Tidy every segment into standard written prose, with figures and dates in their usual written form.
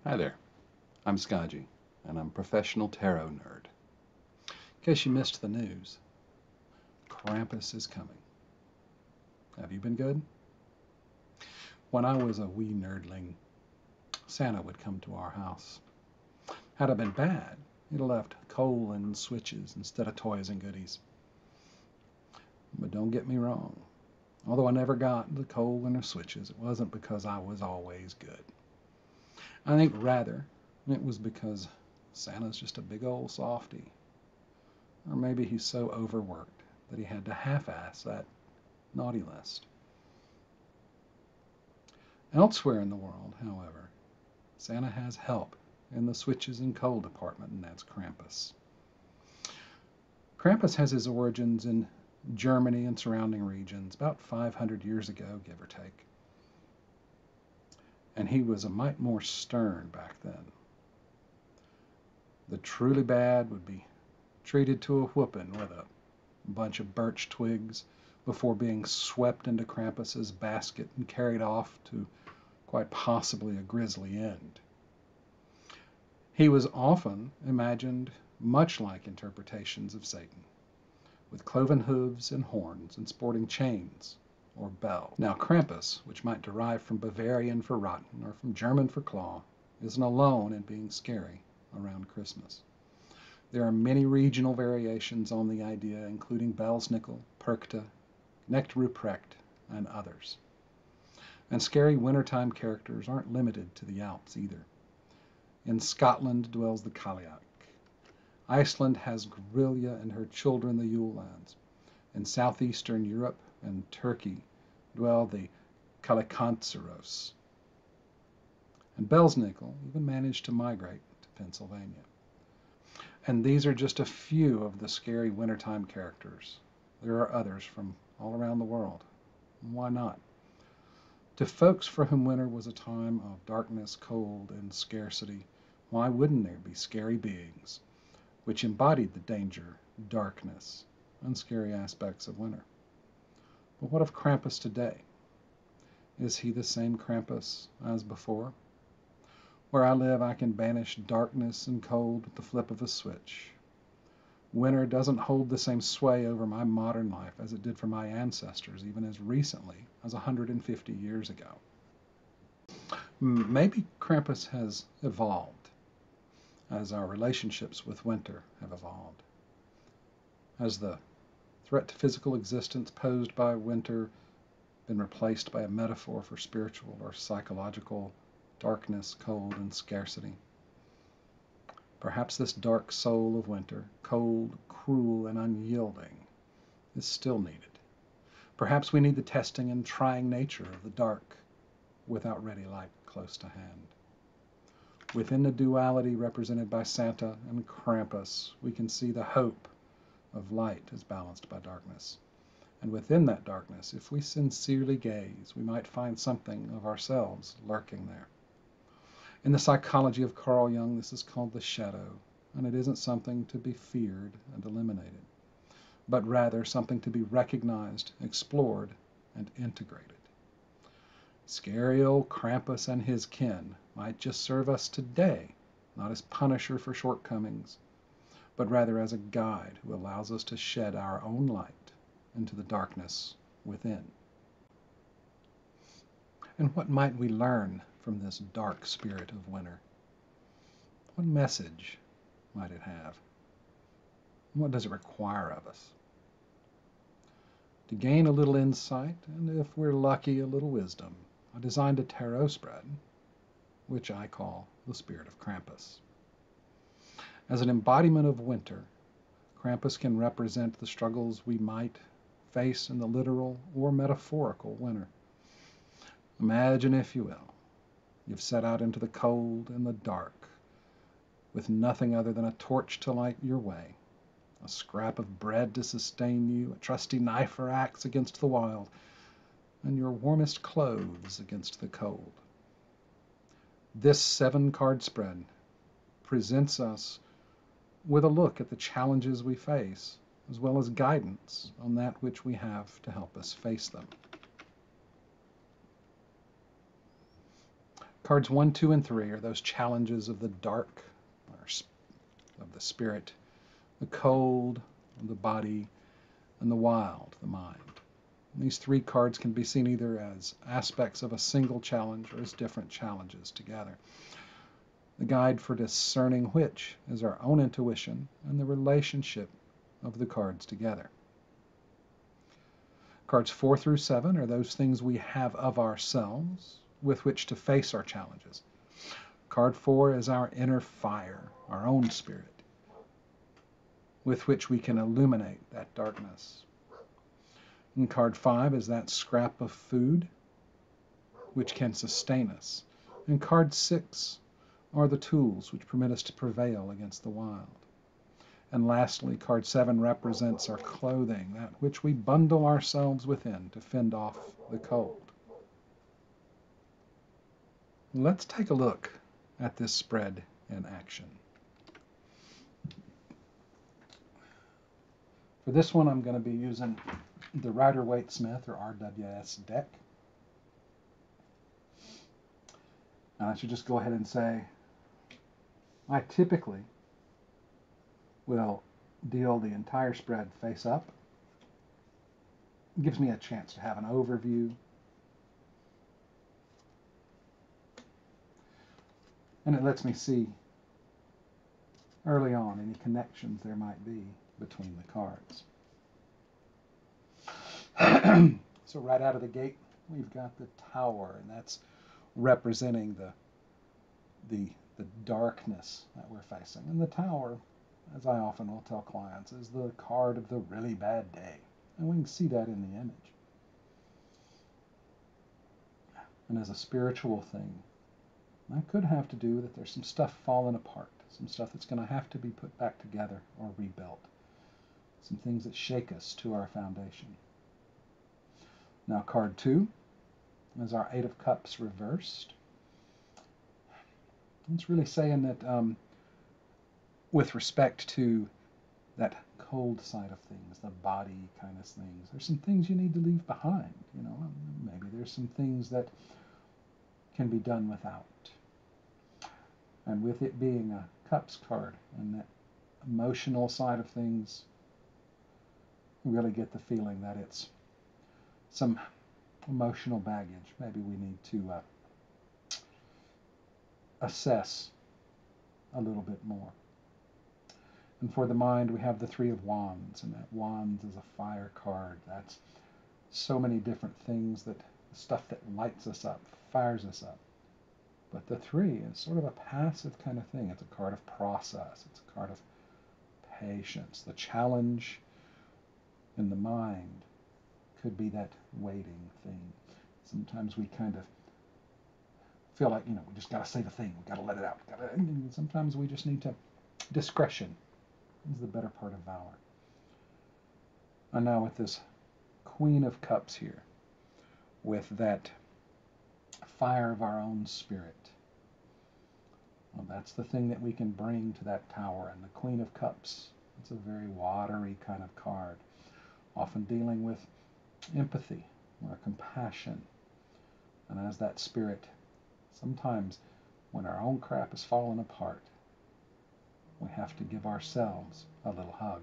Hi there, I'm Skaji, and I'm a professional tarot nerd. In case you missed the news, Krampus is coming. Have you been good? When I was a wee nerdling, Santa would come to our house. Had I been bad, he'd have left coal and switches instead of toys and goodies. But don't get me wrong, although I never got the coal and the switches, it wasn't because I was always good. I think rather it was because Santa's just a big old softy. Or maybe he's so overworked that he had to half-ass that naughty list. Elsewhere in the world, however, Santa has help in the switches and coal department, and that's Krampus. Krampus has his origins in Germany and surrounding regions about 500 years ago, give or take. And he was a mite more stern back then. The truly bad would be treated to a whooping with a bunch of birch twigs before being swept into Krampus's basket and carried off to quite possibly a grisly end. He was often imagined much like interpretations of Satan, with cloven hooves and horns and sporting chains or bells. Now Krampus, which might derive from Bavarian for rotten or from German for claw, isn't alone in being scary around Christmas. There are many regional variations on the idea, including Belsnickel, Perkta, Knecht Ruprecht, and others. And scary wintertime characters aren't limited to the Alps either. In Scotland dwells the Cailleach. Iceland has Grilla and her children, the Yule lads. In southeastern Europe and Turkey dwell the Kallikantzarose. And Belsnickel even managed to migrate to Pennsylvania. And these are just a few of the scary wintertime characters. There are others from all around the world. Why not? To folks for whom winter was a time of darkness, cold, and scarcity, why wouldn't there be scary beings which embodied the danger, darkness, and scary aspects of winter? But what of Krampus today? Is he the same Krampus as before? Where I live, I can banish darkness and cold with the flip of a switch. Winter doesn't hold the same sway over my modern life as it did for my ancestors, even as recently as 150 years ago. Maybe Krampus has evolved as our relationships with winter have evolved. Has the threat to physical existence posed by winter been replaced by a metaphor for spiritual or psychological darkness, cold, and scarcity? Perhaps this dark soul of winter, cold, cruel, and unyielding, is still needed. Perhaps we need the testing and trying nature of the dark without ready light close to hand. Within the duality represented by Santa and Krampus, we can see the hope of light as balanced by darkness. And within that darkness, if we sincerely gaze, we might find something of ourselves lurking there. In the psychology of Carl Jung, this is called the shadow, and it isn't something to be feared and eliminated, but rather something to be recognized, explored, and integrated. Scary old Krampus and his kin might just serve us today, not as punisher for shortcomings, but rather as a guide who allows us to shed our own light into the darkness within. And what might we learn from this dark spirit of winter? What message might it have? What does it require of us? To gain a little insight, and if we're lucky, a little wisdom, I designed a tarot spread, which I call the Spirit of Krampus. As an embodiment of winter, Krampus can represent the struggles we might face in the literal or metaphorical winter. Imagine, if you will, you've set out into the cold and the dark with nothing other than a torch to light your way, a scrap of bread to sustain you, a trusty knife or axe against the wild, and your warmest clothes against the cold. This 7-card spread presents us with a look at the challenges we face, as well as guidance on that which we have to help us face them. Cards 1, 2, and 3 are those challenges of the dark, or of the spirit, the cold, the body, and the wild, the mind. And these 3 cards can be seen either as aspects of a single challenge or as different challenges together. The guide for discerning which is our own intuition and the relationship of the cards together. Cards 4 through 7 are those things we have of ourselves with which to face our challenges. Card 4 is our inner fire, our own spirit, with which we can illuminate that darkness. And card 5 is that scrap of food which can sustain us. And card 6 are the tools which permit us to prevail against the wild. And lastly, card 7 represents our clothing, that which we bundle ourselves within to fend off the cold. Let's take a look at this spread in action. For this one, I'm going to be using the Rider-Waite-Smith or RWS deck. And I should just go ahead and say, I typically will deal the entire spread face up. It gives me a chance to have an overview. And it lets me see early on any connections there might be between the cards. So right out of the gate, we've got the Tower, and that's representing the darkness that we're facing. And the Tower, as I often will tell clients, is the card of the really bad day. And we can see that in the image. And as a spiritual thing, that could have to do with that there's some stuff falling apart, some stuff that's going to have to be put back together or rebuilt, some things that shake us to our foundation. Now card 2 is our 8 of Cups reversed. It's really saying that with respect to that cold side of things, the body kind of things, there's some things you need to leave behind. You know, maybe there's some things that can be done without. And with it being a Cups card and that emotional side of things, we really get the feeling that it's some emotional baggage. Maybe we need to assess a little bit more. And for the mind, we have the 3 of Wands, and that Wands is a fire card. That's so many different things, that stuff that lights us up, fires us up. But the 3 is sort of a passive kind of thing. It's a card of process. It's a card of patience. The challenge in the mind could be that waiting thing. Sometimes we kind of feel like, we just got to say the thing. We got to let it out. And sometimes we just need to, discretion is the better part of valor. And now with this Queen of Cups here, with that fire of our own spirit, well, that's the thing that we can bring to that Tower. And the Queen of Cups, it's a very watery kind of card, often dealing with empathy or compassion. And as that spirit, sometimes when our own crap is falling apart, we have to give ourselves a little hug.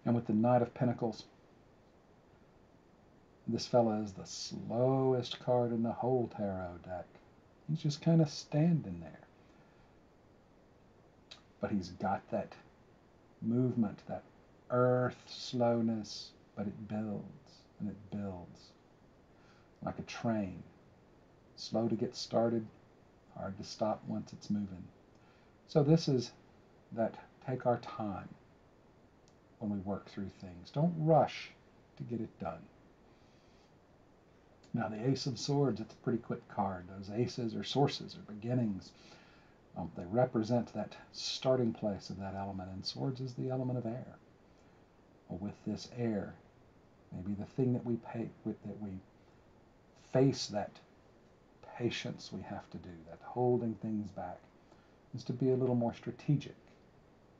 And with the Knight of Pentacles, this fella is the slowest card in the whole tarot deck. He's just kind of standing there. But he's got that movement, that earth slowness, but it builds and it builds like a train. Slow to get started, hard to stop once it's moving. So this is that take our time when we work through things. Don't rush to get it done. Now the Ace of Swords, it's a pretty quick card. Those aces are sources or beginnings. They represent that starting place of that element, and swords is the element of air. Well, with this air, maybe the thing that we face that patience we have to do, that holding things back, is to be a little more strategic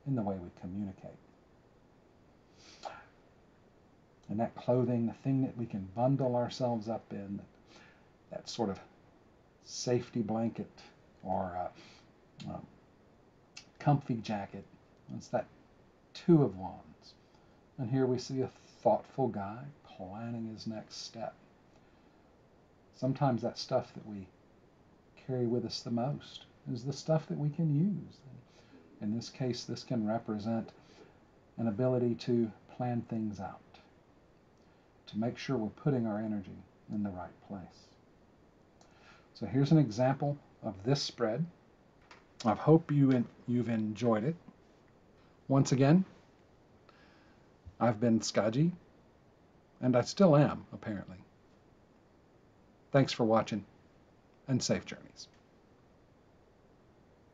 in the way we communicate. And that clothing, the thing that we can bundle ourselves up in, that sort of safety blanket or a comfy jacket. It's that Two of Wands. And here we see a thoughtful guy planning his next step. Sometimes that stuff that we carry with us the most is the stuff that we can use. In this case, this can represent an ability to plan things out, to make sure we're putting our energy in the right place. So here's an example of this spread. I hope you've enjoyed it. Once again, I've been Skaji, and I still am, apparently. Thanks for watching, and safe journeys.